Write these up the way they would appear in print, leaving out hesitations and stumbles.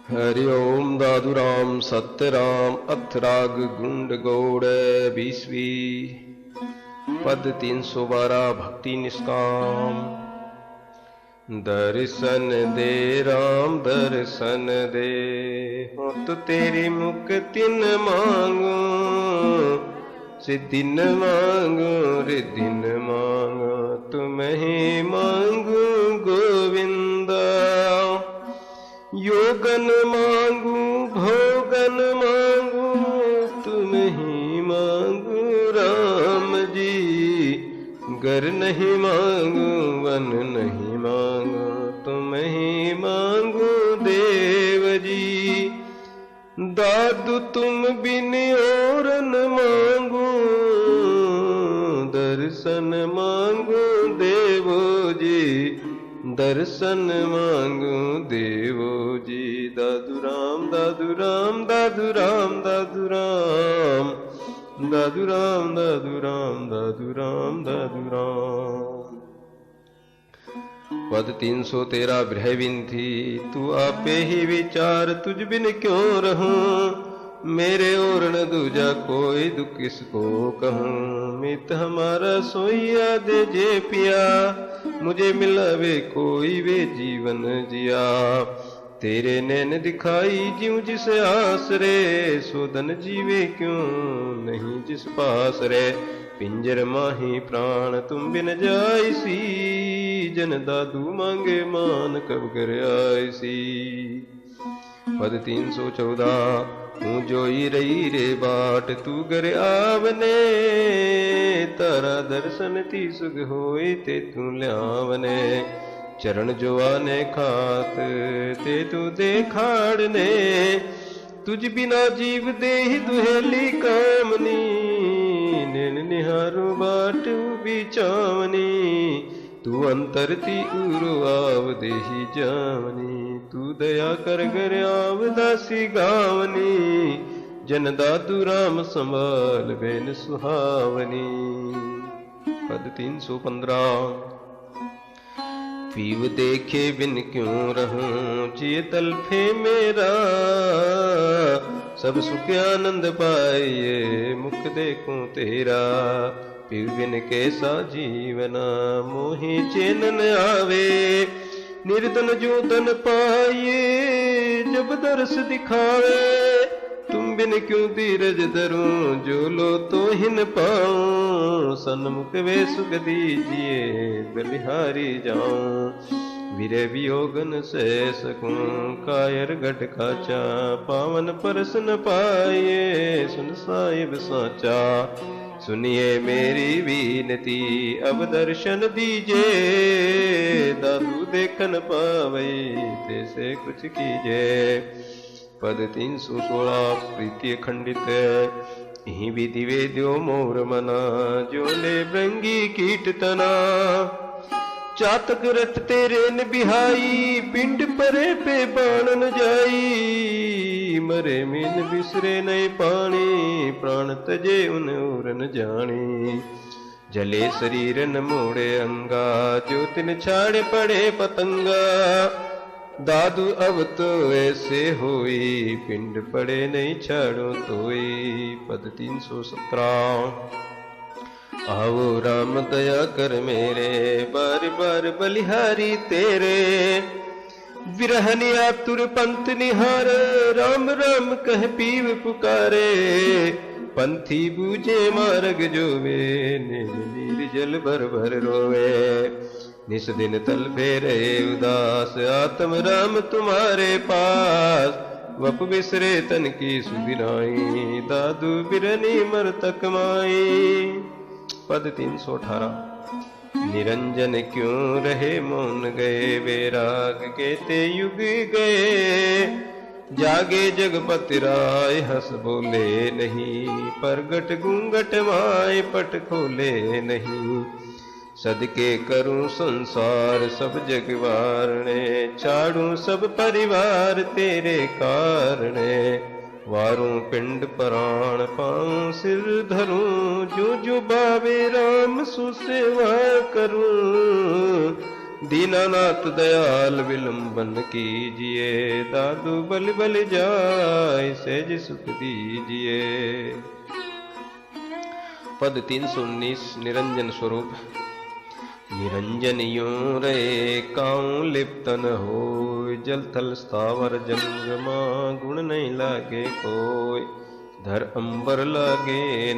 हरि ओम दादुराम सत्यराम अथराग गुंड गौड़ 20वीं पद 312 भक्ति निष्काम। दर्शन दे राम दर्शन दे, हो तो तेरी मुक्ति न मांगू, सिद्धि न मांगू रिद्धि न मांगू, तुम्हें ही मांगू गोविंदा। योगन मांगू भोगन मांगू, तुम्हें ही मांगू राम जी। घर नहीं मांगू वन नहीं मांगू, तुम्हें ही मांगू देव जी। दादू तुम बिन और न मांगू, दर्शन मांगू देवो जी, दर्शन मांगू देवो जी। दादू राम दादू राम दादू राम दादू राम, दादू राम दादू राम दादू राम दादू राम। पद 313 ब्रह्विंथी। तू आपे ही विचार तुझ बिन क्यों रहूं, मेरे और न दूजा कोई दुख किसको कहूं। मित हमारा सोइया दे जे पिया, मुझे मिला वे कोई वे जीवन जिया। तेरे नैन दिखाई ज्यों जिस आस रे, सोदन जीवे क्यों नहीं जिस पास रे। पिंजर माही प्राण तुम बिन जायसी, जन दादू मांगे मान कब कर आयसी। पद 314 हूँ जोई रही रे बाट, तू घर आवने, तारा दर्शन ती सुख होई ते तू ल्यावने। चरण जो आने खात ते तू देखाड़ने, तुझ बिना जीव देहि दुहेली कामनी। नैन निहारो बाट बिचावनी, तू अंतर ती उरु आव देहि जावनी। तू दया कर घर आव दासी गावनी, जन दादू राम संभाल बेन सुहावनी। पद 315 पीव देखे बिन क्यों रहूं, जिय तलफे मेरा। सब सुख आनंद पाइए मुख देखूं तेरा। पीव बिन कैसा जीवना, मोहि चैनन आवे। निर्धन जो धन पाइए, जब दर्श दिखावे। तुम बिन क्यों धीरज धरूं, जो लो तो हिन पाऊं। सन्मुख वे सुख दीजिए, बलिहारी जाऊं। विरह वियोगन से सकूं, कायर घट खाचा। पावन परस न पाइए, सुन साहिब साचा। सुनिए मेरी विनती, अब दर्शन दीजिए। दादू देखन पावे, तैसे कुछ कीजिए। पद 316 प्रीति खंडित। यही विधि वेद्यो मोर मना, जो ले भृंगी कीट तना। चातक रथ तेरे न बिहाई, पिंड परे पे बाण न जाई। मरे मीन बिसरे नहीं पानी, प्राण तजे उन और न जानी। जले शरीर न मोड़े अंगा, जो तिन छाड़े पड़े पतंगा। दादू अब तो ऐसे होई, पिंड पड़े नहीं छाड़ो तोई। पद 317 आओ राम दया कर मेरे, बार बार बलिहारी तेरे। विरहनि आतुर पंथ निहार, राम राम कह पीव पुकारे। पंथी बूझे मार्ग जोवे, नीर जल भर भर रोवे। निस दिन तल फेरे उदास, आत्म राम तुम्हारे पास। वप बिसरे तन की सुधिनाई, दादू बिरनी मर तक माई। पद 318 निरंजन क्यों रहे मौन गए, वैराग कहते युग गए। जागे जगपति राय हंस बोले नहीं, परगट घूंघट माय पट खोले नहीं। सदके करूं संसार सब जग वारणे, छाड़ूं सब परिवार तेरे कारणे। वारूं पिंड प्राण पाऊं सिर धरूं, जो जो बावे राम सु सेवा करूं। दीनानाथ दयाल विलंबन कीजिए, दादू बल बल जाय सहज सुख दीजिए। पद 319 निरंजन स्वरूप। निरंजन यूं रहे काऊं लिप्त न होय, जल थल स्थावर जंगमा गुण नहीं लागे कोय, धर अंबर लागे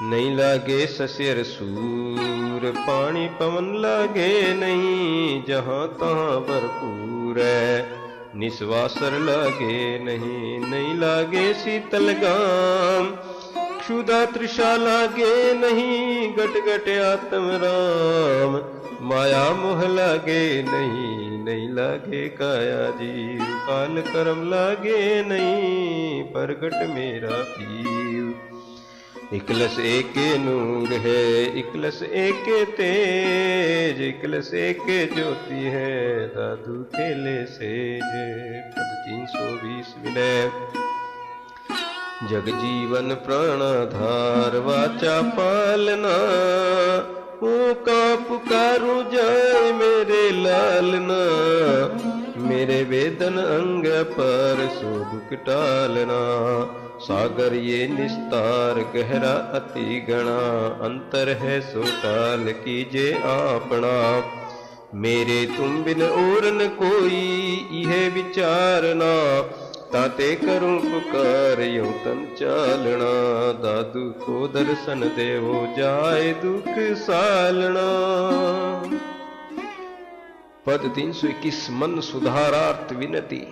नहीं लागे सस्यर सूर, पानी पवन लागे नहीं, जहाँ तहाँ भरपूर है, निस्वासर लागे नहीं लागे शीतल गाम, क्षुधा तृषा लागे नहीं, गट गट आत्म राम, माया मोह लागे नहीं लागे काया जीव, काल कर्म लागे नहीं, परगट मेरा पीव। इकलस एक नूर है, इकलस एक तेज, इकलस एक ज्योति है, दादू खेले सेज। पद 320 विनय। जग जीवन प्राणाधार वाचा पालना, का पुकारू जाए मेरे लालना, मेरे वेदन अंग पर सो दुख टालना, सागर ये निस्तार गहरा अति गणा, अंतर है सो टाल कीजे आपना, मेरे तुम बिन और न कोई यह विचारना, ताते करूं पुकार यूं तन चालना, दादू को दर्शन देवो जाए दुख सालना। पद 321 मन सुधारार्थ विनती।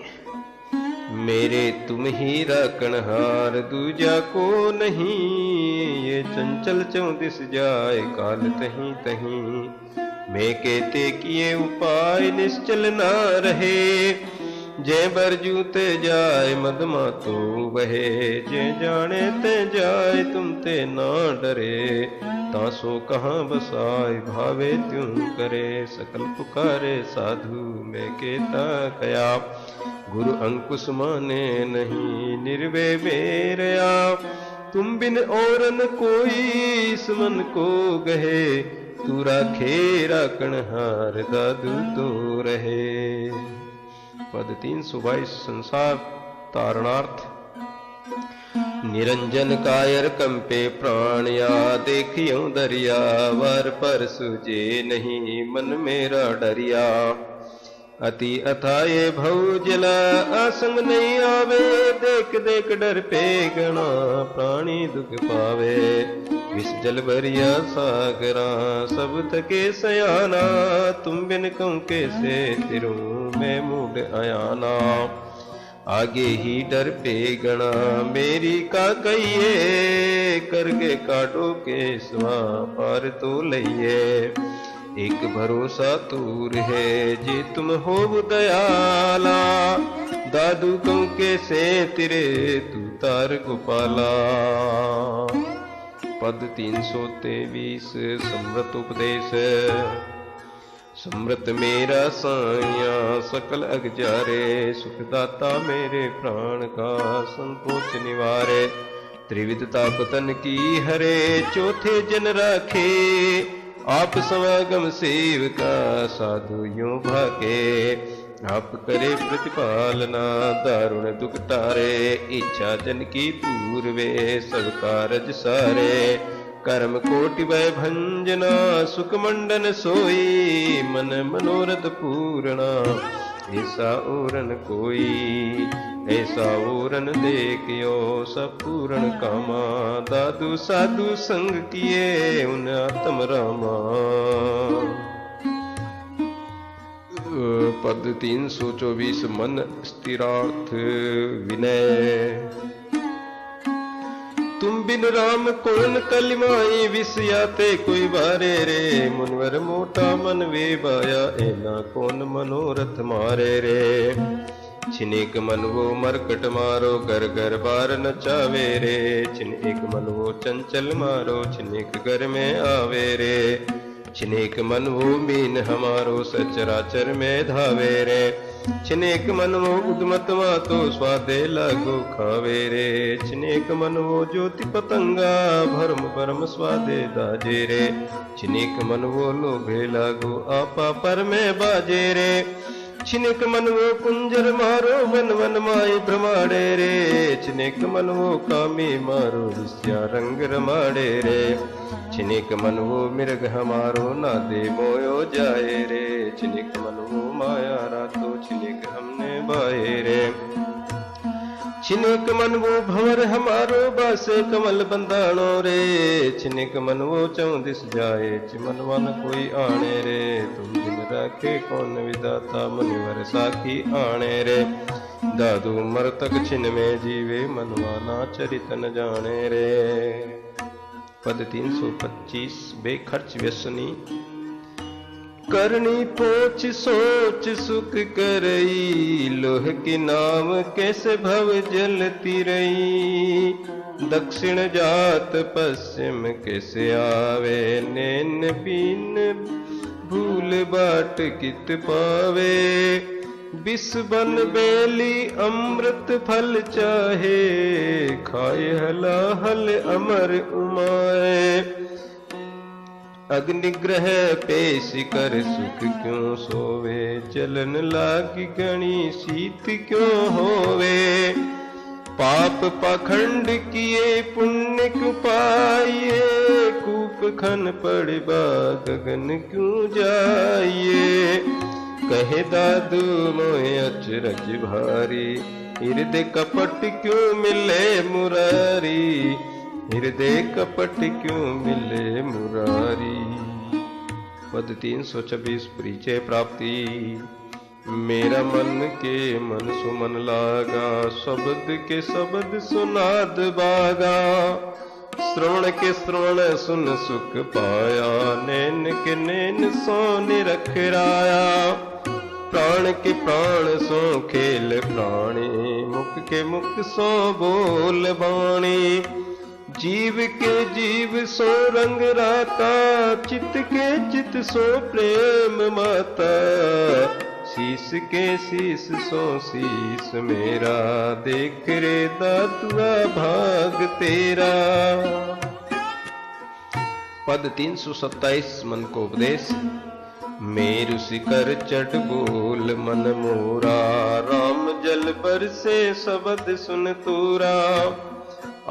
मेरे तुम ही राखनहार दूजा को नहीं, ये चंचल चौदिस जाए काल तहीं तहीं, मैं कहते किए उपाय निश्चल ना रहे, जय बरजू ते जाए मदमा तो बहे, जय जाने ते जाए तुम ते ना डरे, तासो कहाँ बसाए भावे त्यों करे, सकल पुकारे साधु मैं कहता कया, गुरु अंकुश माने नहीं निर्वे मेरया, तुम बिन और न कोई इस मन को गहे, तू राखे राखनहार दादू तो रहे। पद 322 संसार तारणार्थ। निरंजन कायर कंपे प्राण या, देखियो दरिया वर पर सुझे नहीं मन मेरा डरिया, अति अथाये भव जला आसंग नहीं आवे, देख देख डर पे गणा प्राणी दुख पावे, विष जल भरिया सागरा सब थके सयाना, तुम बिन कहूं कैसे तिरूं मैं मूड आयाना, आगे ही डर पे गणा मेरी का कहिए, करके काटो के स्वा पार तो लइए, एक भरोसा तूर है जे तुम हो दयाला, दादू कहूं कैसे तिरे तू तार गोपाला। पद 323 समृत उपदेश। समृत मेरा साया सकल अगजारे, सुखदाता मेरे प्राण का संकोच निवारे, त्रिविधता पतन की हरे चौथे जन राखे, आप समागम सेवका साधु यूं भागे, आप करे प्रतिपालना दारुण दुख तारे, इच्छा जन की पूर्वे सब कारज सारे, कर्म कोटि वै भंजना सुख मंडन सोई, मन मनोरथ पूर्णा ऐसा ओरन कोई, ऐसा ओरन देखियो सब पूर्ण कामा, दादू साधु संग किए उन आत्म रामा। पद 324 मन स्थिरार्थ विनय। तुम बिन राम कौन कलिमाई, विषयाते कोई बारे रे, मुनवर मोटा मन वे बाया, एना कौन मनोरथ मारे रे, छिनेक मन वो मरकट मारो, घर घर बार नचावे रे, छिनेक मन वो चंचल मारो, छिनेक घर में आवे रे, छिनेक मन वो मीन हमारो, सचराचर में धावे रे, छिनेक मन वो उद्मतमा तो स्वादे लागो खावे रे। छिनेक मन वो ज्योति पतंगा भरम भरम स्वादे दाजे रे। छिनेक मन वो लोभे लागो आपा पर में बाजे रे। छिनेक मन वो कुंजर मारो वन वन माई भ्रमाड़े रे। छिनेक मन वो कामी मारो विस्या रंग रमाड़े रे। छिनेक मन वो मृग हमारो ना दे मोयो जाए रे। छिनेक मन वो माया रातो छिनेक हमने बाए रे। छिनेक मन वो भंवर हमारो बासे कमल बंदाणो रे। छिनेक मन वो चौदिस जाए चिमनवा न कोई आणे रे। तुम दिन राखे कौन विदाता मुनिवर साखी आणे रे। दादू मरतक छिन में जीवे मनवाना चरित न जाने रे। पद 325 बेखर्च व्यसनी। करनी पोछ सोच सुख करई लोह की नाम कैसे भव जलती रही। दक्षिण जात पश्चिम कैसे आवे नैन बीन भूल बाट कित पावे। विष बन बेली अमृत फल चाहे खाए हलाहल अमर उमाए। अग्निग्रह पेश कर सुख क्यों सोवे जलन लागी गणी शीत क्यों होवे। पाप पाखंड किए पुण्य क्यों पाइए कूप खन पड़बा गगन क्यों जाइए। कहे दादू मोए अचरज भारी हृदय कपट क्यों मिले मुरारी। हृदय कपट क्यों मिले मुरारी। पद 326 परिचय प्राप्ति। मेरा मन के मन सुमन लागा शब्द के शब्द सुनाद बागा। श्रवण के श्रवण सुन सुख पाया नैन के नैन सो निरख राया। प्राण के प्राण सो खेल प्राणी मुख के मुख सो बोल बाणी। जीव के जीव सो रंग राता चित के चित सो प्रेम माता। शीस के शीस सो शीस मेरा देख रे दातुआ भाग तेरा। पद 327 मन को उपदेश। मेरु शिखर चढ़ बोल मन मोरा राम जल बरसे शब्द सुन तोरा।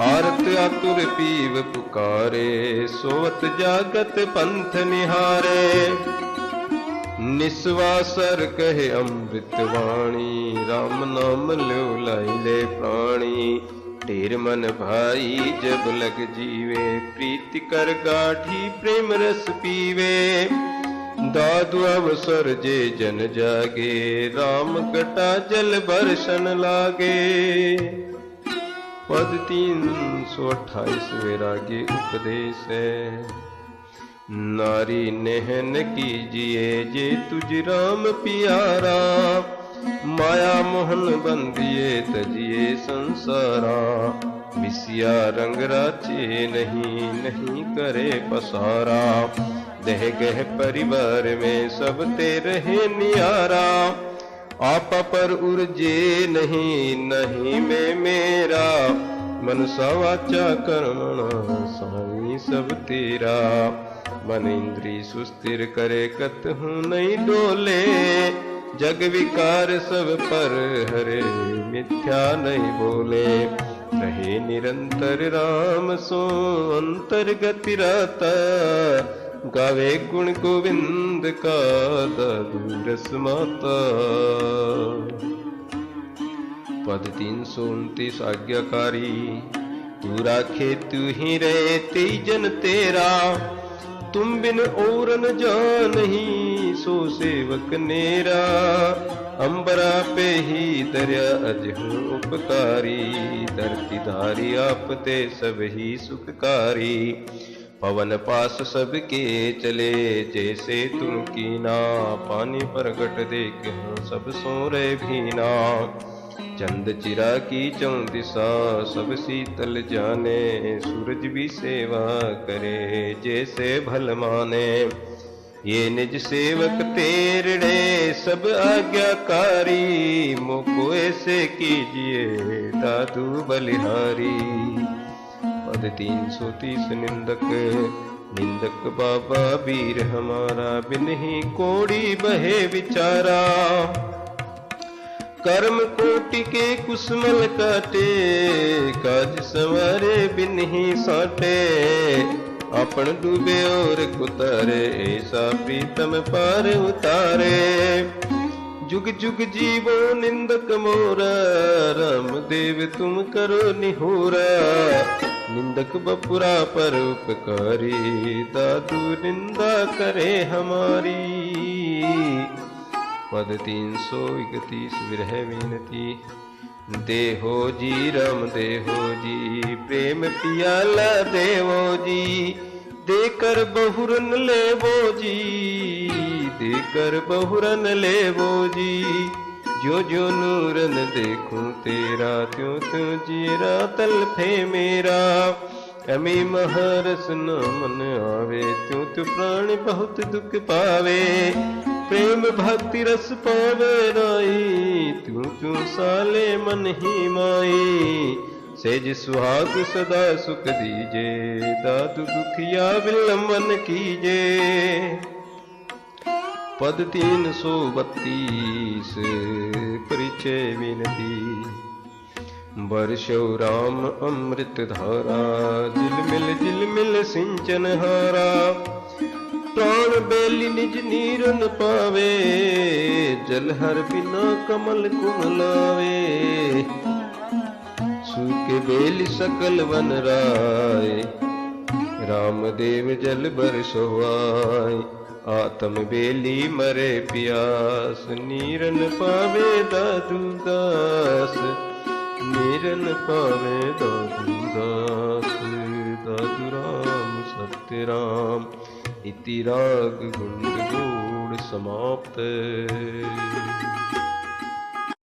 आरत आतुर पीव पुकारे सोवत जागत पंथ निहारे। निस्वासर कहे अमृत वाणी राम नाम लो लाइले प्राणी। ढेर मन भाई जब लग जीवे प्रीति कर गाढ़ी प्रेम रस पीवे। दादु अवसर जे जन जागे राम कटा जल बरसन लागे। पद 328 वैराग्य उपदेश है। नारी नेहन कीजिए जे तुझ राम पियारा। माया मोहन बंदिए तजिए संसारा। विसिया रंग राचे नहीं नहीं करे पसारा। दह गह परिवार में सब ते रहे नियारा। आपा पर उर्जे नहीं नहीं में मेरा। मन सावाचा कर्मणा स्वामी सब तेरा। मन इंद्री सुस्थिर करे कत हूँ नहीं डोले। जग विकार सब पर हरे मिथ्या नहीं बोले। रहे निरंतर राम सो अंतर्गति रहता। गावे गुण गोविंद का दादू रस माता। पद 329 आज्ञाकारी। तू राखे तू ही रहे तेजन तेरा। तुम बिन और न जानही सो सेवक नेरा। अंबरा पे ही दरिया अजहू उपकारी। धरती धारी आप ते सब ही सुखकारी। पवन पास सबके चले जैसे तुम कीना। पानी प्रगट देख सब सो रहे भीना। चंद चिरा की चौदिशा सब शीतल जाने। सूरज भी सेवा करे जैसे भल माने। ये निज सेवक तेरड़े सब आज्ञाकारी, मोको ऐसे कीजिए दादू बलिहारी। पद 330 निंदक निंदक बाबा वीर हमारा, बिन ही कोड़ी बहे विचारा। कर्म कोटि के कुसमल काटे, काज संवारे बिन ही साटे। अपन डूबे और कुतारे, ऐसा प्रीतम पार उतारे। जुग जुग जीवो निंदक मोरा, राम देव तुम करो निहोरा। निंदक बपुरा पर उपकारी, दादू निंदा करे हमारी। पद 331 विरह विनती। देहो जी राम देहो जी, प्रेम पियाला देवो जी। देकर बहुरन लेवो जी, देकर बहुरन लेवो जी। जो जो नूरन देखूं तेरा, त्यों त्यों जीरा तलफे मेरा। अमी महारस न मन आवे, त्यों त्यों प्राण बहुत दुख पावे। प्रेम भक्ति रस पावे राई, त्यों त्यों साले मन ही माई। सेज सुहाग सदा सुख दीजे, दादू दुखिया विलंबन कीजे। पद 332 परिचय विनती। बरसो राम अमृत धारा, झिलमिल सिंचन हारा। प्राण बेली निज नीरन पावे, जल हर बिना कमल कुमलावे। सूखे बेली सकल वन राय, राम देव जल बरसोआय। आत्म बेली मरे प्यास, नीरन पावे दादू दास। नीरन पावे दादू दास। दादू राम सत्य राम, इति राग गुण गूढ़ समाप्त।